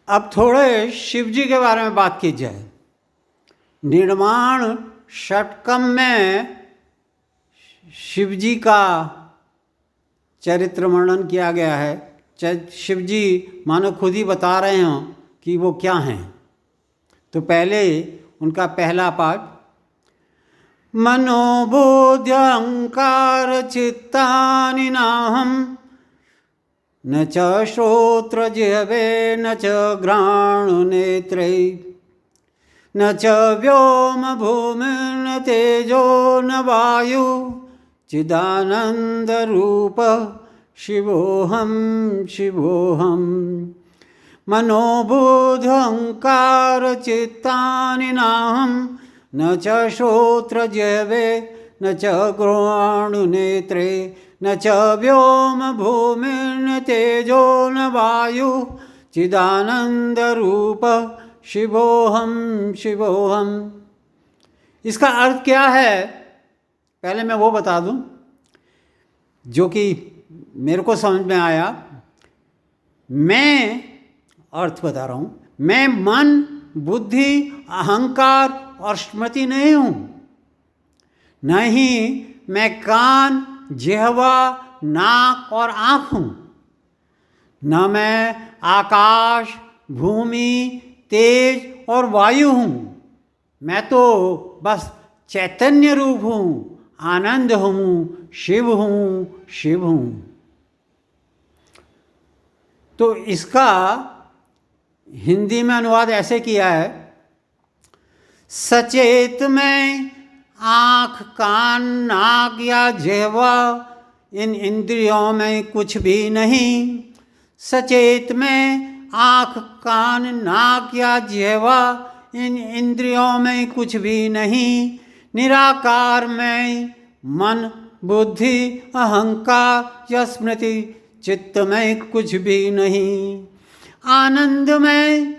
अब थोड़े शिव जी के बारे में बात की जाए। निर्माण षटकम में शिव जी का चरित्र वर्णन किया गया है। शिव जी मानो खुद ही बता रहे हों कि वो क्या हैं। तो पहले उनका पहला पाठ, मनोबोध्य अहंकार चित्तानि नाहं, न च श्रोत्र जिह्वे न च घ्राणनेत्रे, न च व्योम भूमिर्न तेजो न वायु, चिदानंद रूप शिवोहम शिवोहम। मनोबोध अहंकार चित्तानि नाहं, न च श्रोत्र जिह्वे न च घ्राणनेत्रे, न च व्योम भूमिर्न तेजो न वायु, चिदानंद रूप शिवोहम शिवोहम। इसका अर्थ क्या है पहले मैं वो बता दूं जो कि मेरे को समझ में आया। मैं अर्थ बता रहा हूं, मैं मन बुद्धि अहंकार और स्मृति नहीं हूं, नहीं मैं कान जिह्वा नाक और आँख हूं, न मैं आकाश भूमि तेज और वायु हूं। मैं तो बस चैतन्य रूप हूं, आनंद हूं, शिव हूं शिव हूं। तो इसका हिंदी में अनुवाद ऐसे किया है, सचेत में आँख कान नाक या जिह्वा इन इंद्रियों में कुछ भी नहीं। सचेत में आँख कान नाक या जिह्वा इन इंद्रियों में कुछ भी नहीं। निराकार में मन बुद्धि अहंकार या स्मृति चित्त में कुछ भी नहीं। आनंद में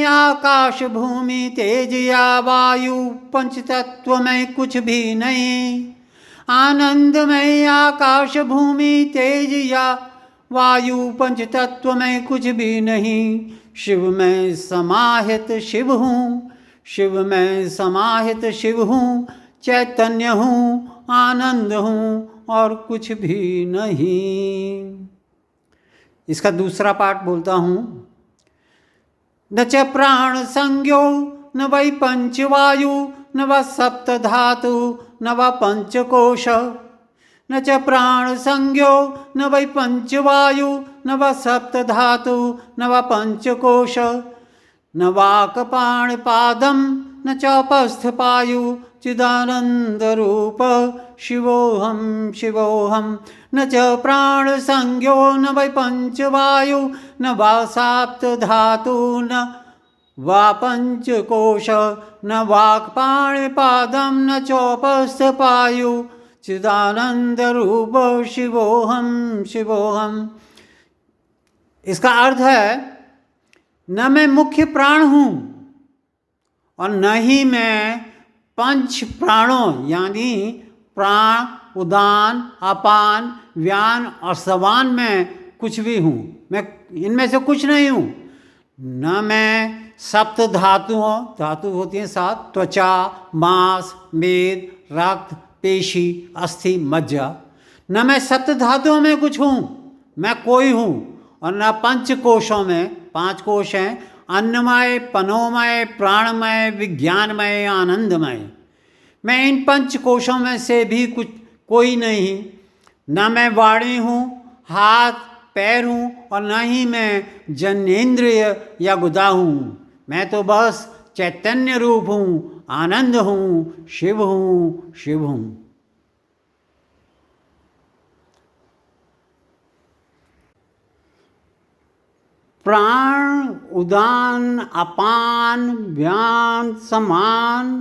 आकाश भूमि तेज या वायु पंच तत्व में कुछ भी नहीं। आनंद में आकाश भूमि तेज या वायु पंच तत्व में कुछ भी नहीं। शिव में समाहित शिव हूँ, शिव में समाहित शिव हूँ, चैतन्य हूँ आनंद हूँ और कुछ भी नहीं। इसका दूसरा पार्ट बोलता हूँ, न च प्राण संज्ञो न वै पंचवायु न व सप्त धातु न व पंचकोश। न च प्राण संज्ञो न वै पंचवायु न व सप्त धातु न व पंचकोश। न वाक् पाणिपादं न चौपस्थ पायु चिदानंद रूप शिवोहम शिवोहम। न च प्राण संज्ञो न वै पंचवायु न वा सप्त धातु न वा पंचकोश। न वाक् पाणिपादं न चौपस्थ पायु चिदानंद रूप शिवोहम शिवोहम। इसका अर्थ है, न मैं मुख्य प्राण हूं और न ही मैं पंच प्राणों यानी प्राण उदान अपान व्यान और सवान में कुछ भी हूँ। मैं इनमें से कुछ नहीं हूँ। न मैं सप्त धातुओं, धातु होती हैं सात, त्वचा मांस मेद रक्त पेशी अस्थि मज्जा, न मैं सप्त धातुओं में कुछ हूँ, मैं कोई हूँ। और न पंच कोशों में, पांच कोश हैं, अन्नमय पनोमय प्राणमय विज्ञानमय आनंदमय, मैं इन पंच कोशों में से भी कुछ कोई नहीं। न मैं वाणी हूँ हाथ पैर हूँ और न ही मैं जनेन्द्रिय या गुदा हूँ। मैं तो बस चैतन्य रूप हूँ आनंद हूँ शिव हूँ शिव हूँ। प्राण उदान अपान व्यान समान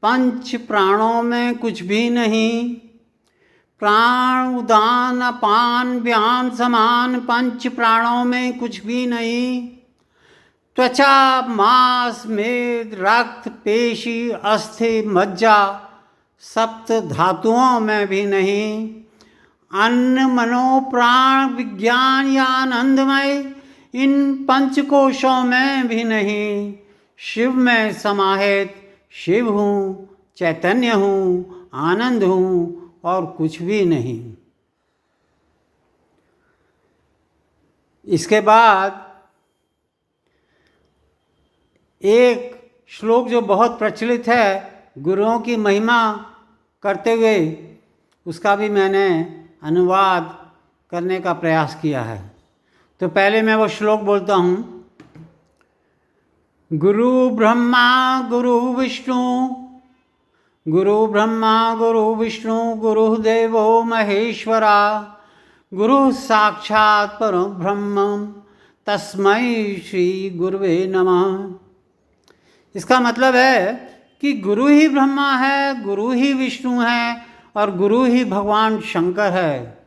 पंच प्राणों में कुछ भी नहीं। प्राण उदान अपान व्यान समान पंच प्राणों में कुछ भी नहीं। त्वचा मांस मेद रक्त पेशी अस्थि मज्जा सप्त धातुओं में भी नहीं। अन्न मनो प्राण विज्ञान या आनंदमय इन पंचकोशों में भी नहीं। शिव में समाहित शिव हूँ, चैतन्य हूँ, आनंद हूँ और कुछ भी नहीं। इसके बाद एक श्लोक जो बहुत प्रचलित है गुरुओं की महिमा करते हुए, उसका भी मैंने अनुवाद करने का प्रयास किया है। तो पहले मैं वो श्लोक बोलता हूँ। गुरु ब्रह्मा गुरु विष्णु, गुरु ब्रह्मा गुरु विष्णु, गुरुदेवो महेश्वरा, गुरु साक्षात् परब्रह्म, तस्मै श्री गुरुवे नमः। इसका मतलब है कि गुरु ही ब्रह्मा है, गुरु ही विष्णु है और गुरु ही भगवान शंकर है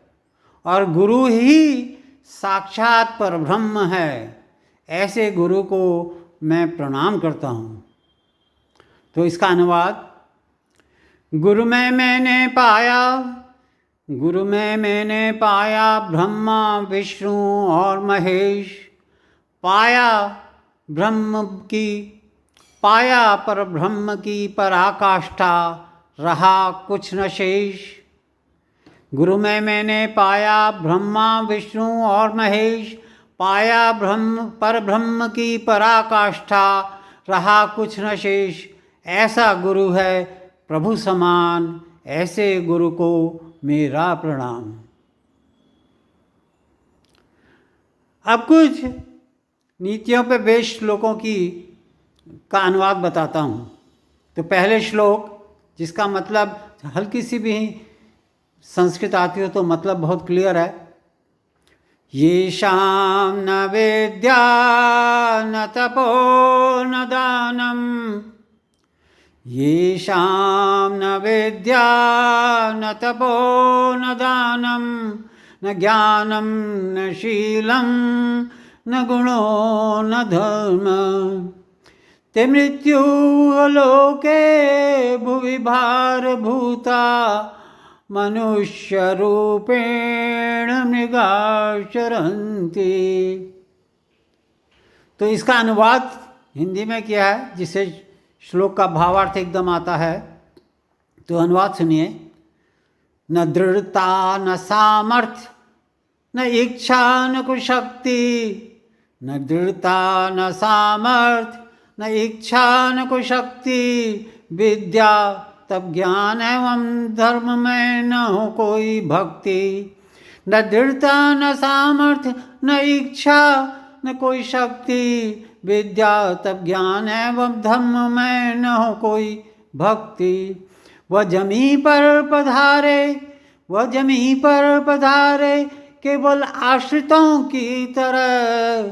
और गुरु ही साक्षात परब्रह्म है। ऐसे गुरु को मैं प्रणाम करता हूँ। तो इसका अनुवाद, गुरु में मैंने पाया, गुरु में मैंने पाया ब्रह्मा विष्णु और महेश, पाया ब्रह्म की, पाया पर ब्रह्म की पराकाष्ठा, रहा कुछ न शेष। गुरु में मैंने पाया ब्रह्मा विष्णु और महेश, पाया ब्रह्म पर ब्रह्म की पराकाष्ठा, रहा कुछ न शेष। ऐसा गुरु है प्रभु समान, ऐसे गुरु को मेरा प्रणाम। अब कुछ नीतियों पे बेस्ड श्लोकों का अनुवाद बताता हूँ। तो पहले श्लोक, जिसका मतलब हल्की सी भी संस्कृत आती हो तो मतलब बहुत क्लियर है। येषां न विद्या न तपो न दानम, येषां न विद्या न तपो न दानम, न ज्ञानम न शीलम न गुणो न धर्म, ते मृत्युलोके भुवि भारभूता, मनुष्य रूपेण मृगाश्चरन्ति। तो इसका अनुवाद हिंदी में किया है, जिससे श्लोक का भावार्थ एकदम आता है। तो अनुवाद सुनिए। न दृढ़ता न सामर्थ्य न इच्छा न कुशक्ति, न दृढ़ता न सामर्थ्य न इच्छा न कुशक्ति, विद्या तब ज्ञान एवं धर्म में न हो कोई भक्ति। न दृढ़ता न सामर्थ्य न इच्छा न कोई शक्ति, विद्या तब ज्ञान एवं धर्म में न हो कोई भक्ति। वह जमी पर पधारे, वह जमी पर पधारे, केवल आश्रितों की तरह,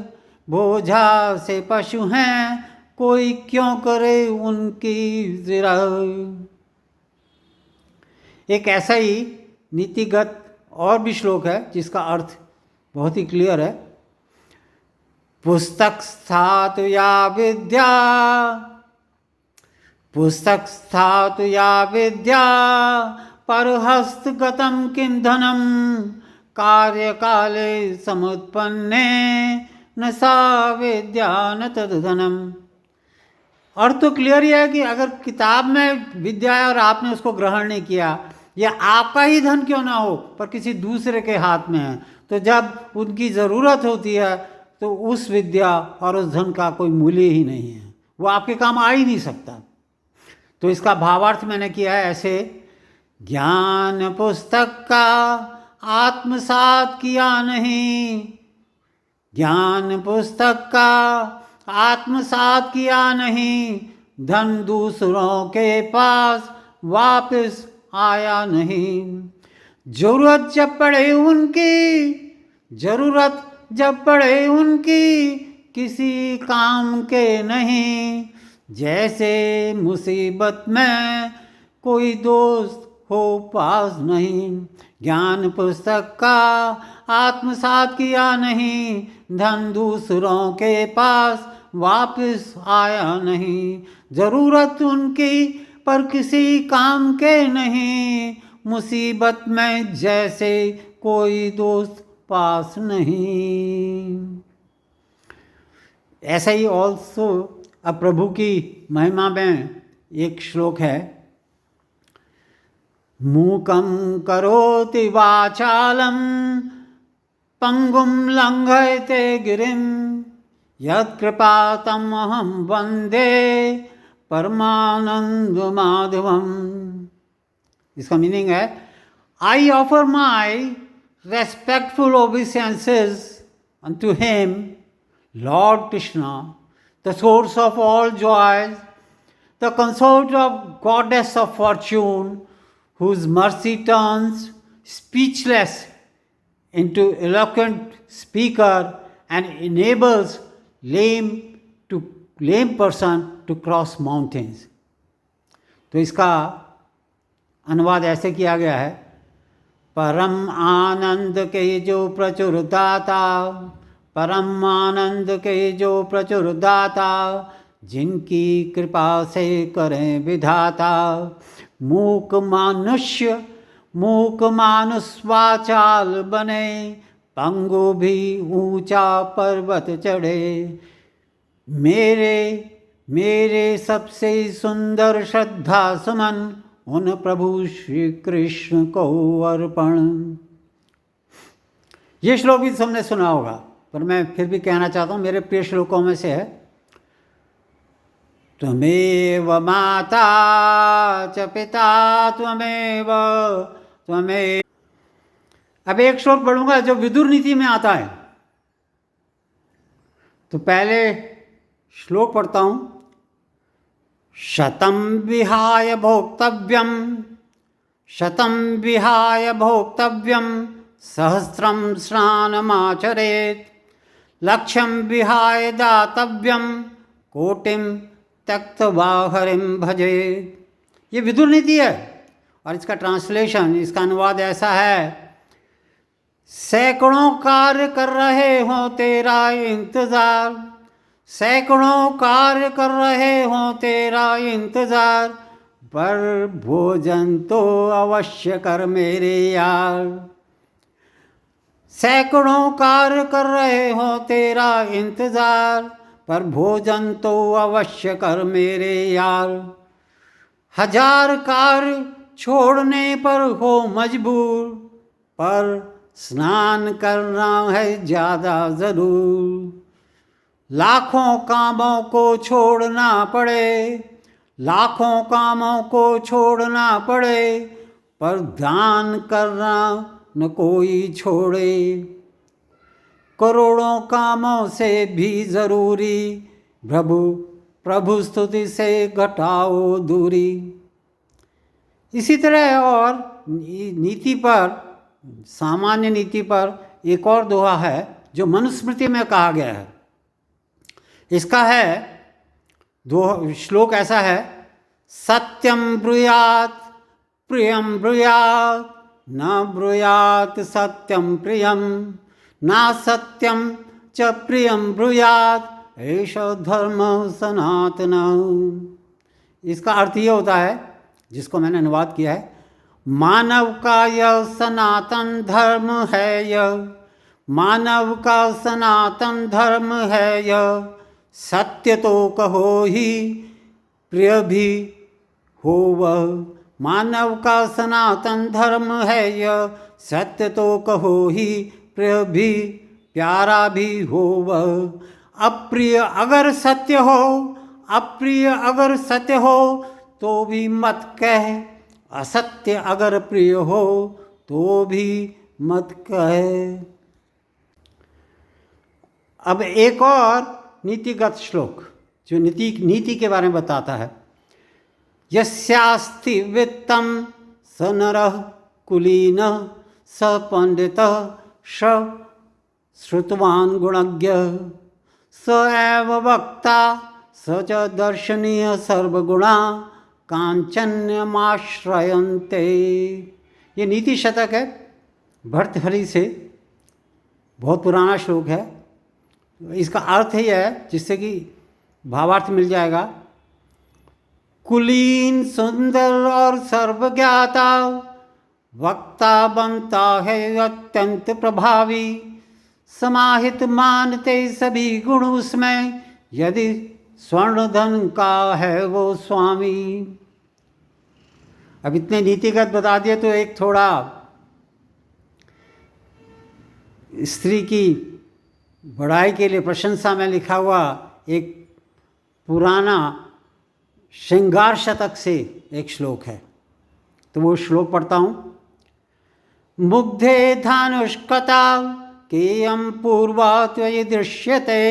बोझा से पशु हैं कोई क्यों करे उनकी जिरह। एक ऐसा ही नीतिगत और भी श्लोक है जिसका अर्थ बहुत ही क्लियर है। पुस्तक स्थातु या विद्या, पुस्तक स्थातु या विद्या, परहस्तगतं किं धनम, कार्यकाले समुत्पन्ने न सा विद्या न तद्धनम। और तो क्लियर ही है कि अगर किताब में विद्या है और आपने उसको ग्रहण नहीं किया, या आपका ही धन क्यों ना हो पर किसी दूसरे के हाथ में है, तो जब उनकी ज़रूरत होती है तो उस विद्या और उस धन का कोई मूल्य ही नहीं है, वो आपके काम आ ही नहीं सकता। तो इसका भावार्थ मैंने किया है ऐसे। ज्ञान पुस्तक का आत्मसात किया नहीं, ज्ञान पुस्तक का आत्मसात किया नहीं, धन दूसरों के पास वापस आया नहीं। जरूरत जब पड़े उनकी, जरूरत जब पड़े उनकी, किसी काम के नहीं। जैसे मुसीबत में कोई दोस्त हो पास नहीं, ज्ञान पुस्तक का आत्मसात किया नहीं, धन दूसरों के पास वापस आया नहीं। जरूरत उनकी पर किसी काम के नहीं, मुसीबत में जैसे कोई दोस्त पास नहीं। ऐसा ही ऑल्सो अब प्रभु की महिमा में एक श्लोक है, मूकं करोति वाचालं पंगुं लंघयते गिरिं यत्कृपातमहं वंदे परमानंद माधवम। इसका मीनिंग है, I offer my respectful obeisances unto him, Lord Krishna, the source of all joys, the consort of goddess of fortune, whose mercy turns speechless into eloquent speaker and enables lame person to cross mountains। तो इसका अनुवाद ऐसे किया गया है, परम आनंद के जो प्रचुर दाता, परम आनंद के जो प्रचुर दाता, जिनकी कृपा से करें विधाता, मूक मानुष वाचाल बने, पंगु भी ऊंचा पर्वत चढ़े, मेरे सबसे सुंदर श्रद्धा सुमन उन प्रभु श्री कृष्ण को अर्पण। ये श्लोक भी तुमने सुना होगा, पर मैं फिर भी कहना चाहता हूँ, मेरे प्रिय श्लोकों में से है, त्वमेव माता च पिता त्वमेव। अब एक श्लोक पढ़ूंगा जो विदुर नीति में आता है। तो पहले श्लोक पढ़ता हूं, शतं विहाय भोक्तव्यं सहस्रं स्नानमाचरेत्, लक्ष्यं विहाय दातव्यं कोटिं त्यक्त्वा हरिं भजेत्। ये विदुर नीति है, और इसका ट्रांसलेशन, इसका अनुवाद ऐसा है, सैकड़ों कार्य कर रहे हो तेरा इंतजार, सैकड़ों कार्य कर रहे हो तेरा इंतजार, पर भोजन तो अवश्य कर मेरे यार। सैकड़ों कार्य कर रहे हो तेरा इंतजार, पर भोजन तो अवश्य कर मेरे यार। हजार कार्य छोड़ने पर हो मजबूर, पर स्नान करना है ज़्यादा ज़रूर। लाखों कामों को छोड़ना पड़े, लाखों कामों को छोड़ना पड़े, पर दान करना न कोई छोड़े। करोड़ों कामों से भी ज़रूरी, प्रभु स्तुति से घटाओ दूरी। इसी तरह और नीति पर, सामान्य नीति पर एक और दोहा है जो मनुस्मृति में कहा गया है। इसका है दो श्लोक ऐसा है, सत्यम ब्रूयात प्रियम ब्रूयात, न ब्रूयात सत्यम प्रियम, न सत्यम च प्रियम ब्रूयात, एष धर्म सनातन। इसका अर्थ ये होता है, जिसको मैंने अनुवाद किया है, मानव का यह सनातन धर्म है, यह मानव का सनातन धर्म है यह, सत्य तो कहो ही प्रिय भी हो वह। मानव का सनातन धर्म है यह, सत्य तो कहो ही प्रिय भी प्यारा भी हो वह। अप्रिय अगर सत्य हो, अप्रिय अगर सत्य हो तो भी मत कह, असत्य अगर प्रिय हो तो भी मत कह। अब एक और नीतिगत श्लोक जो नीति के बारे में बताता है, यस्यास्ति वित्तं स नरः कुलीनः स पंडितः स श्रुतवान् गुणज्ञः स एव वक्ता स च दर्शनीय सर्वगुणा कांचन्यमाश्रयन्ते। ये नीति शतक है, भर्तृहरि से, बहुत पुराना श्लोक है। इसका अर्थ ही है, जिससे कि भावार्थ मिल जाएगा, कुलीन सुंदर और सर्वज्ञाता, वक्ता बनता है अत्यंत प्रभावी, समाहित मानते सभी गुण उसमें, यदि स्वर्ण धन का है वो स्वामी। अब इतने नीतिगत बता दिए, तो एक थोड़ा स्त्री की बड़ाई के लिए, प्रशंसा में लिखा हुआ एक पुराना श्रृंगार शतक से एक श्लोक है, तो वो श्लोक पढ़ता हूँ। मुग्धे धानुष्कता केयं पूर्वा त्वयि दृश्यते,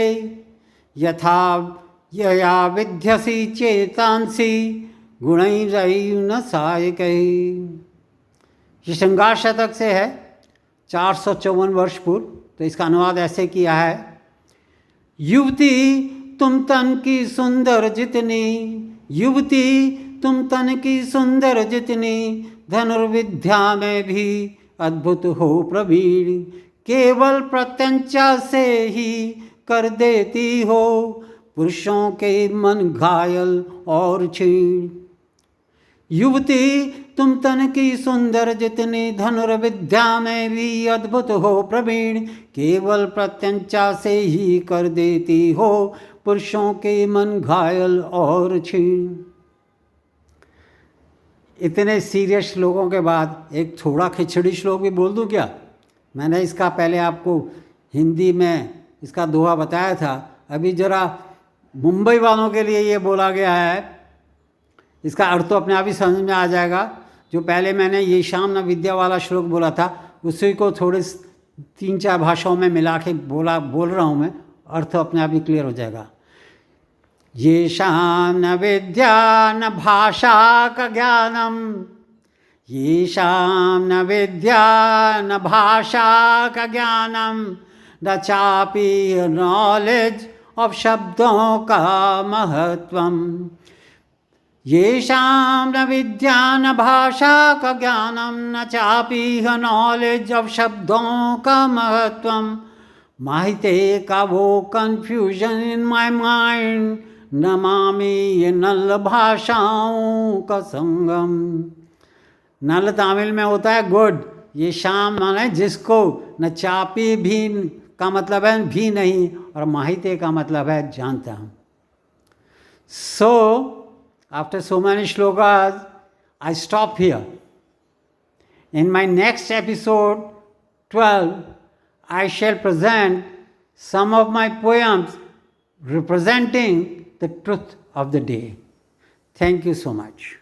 यथा यया विध्यसि चेतांसि गुणैरैव सायकैः। ये श्रृंगार शतक से है, 454 वर्ष पूर्व। तो इसका अनुवाद ऐसे किया है। युवती तुम तन की सुंदर जितनी, युवती तुम तन की सुंदर जितनी, धनुर्विद्या में भी अद्भुत हो प्रवीण। केवल प्रत्यंचा से ही कर देती हो पुरुषों के मन घायल और क्षीण। युवती तुम तन की सुंदर जितनी, धनुर्विद्या में भी अद्भुत हो प्रवीण। केवल प्रत्यंचा से ही कर देती हो पुरुषों के मन घायल और क्षीण। इतने सीरियस श्लोकों के बाद एक थोड़ा खिचड़ी श्लोक भी बोल दूं क्या? मैंने इसका पहले आपको हिंदी में इसका दोहा बताया था। अभी जरा मुंबई वालों के लिए ये बोला गया है, इसका अर्थ तो अपने आप ही समझ में आ जाएगा। जो पहले मैंने ये शाम न विद्या वाला श्लोक बोला था, उसी को थोड़े 3-4 भाषाओं में मिला के बोल रहा हूँ मैं, अर्थ अपने आप ही क्लियर हो जाएगा। ये शाम न विद्या न भाषा का ज्ञानम, ये शाम न विद्या न भाषा का ज्ञानम, न चापी नॉलेज ऑफ शब्दों का महत्वम। येषां न विद्या न भाषा का ज्ञानम, न चापी नॉलेज ऑफ शब्दों का महत्वम। माहिते का वो confusion in my mind, Namami ये नल भाषाओं का संगम। नल तमिल में होता है गुड, ये शाम माने जिसको, न चापी भी का मतलब है भी नहीं, और माहिते का मतलब है जानता हूँ। So after so many shlokas, I stop here. In my next episode 12, I shall present some of my poems representing the truth of the day. Thank you so much.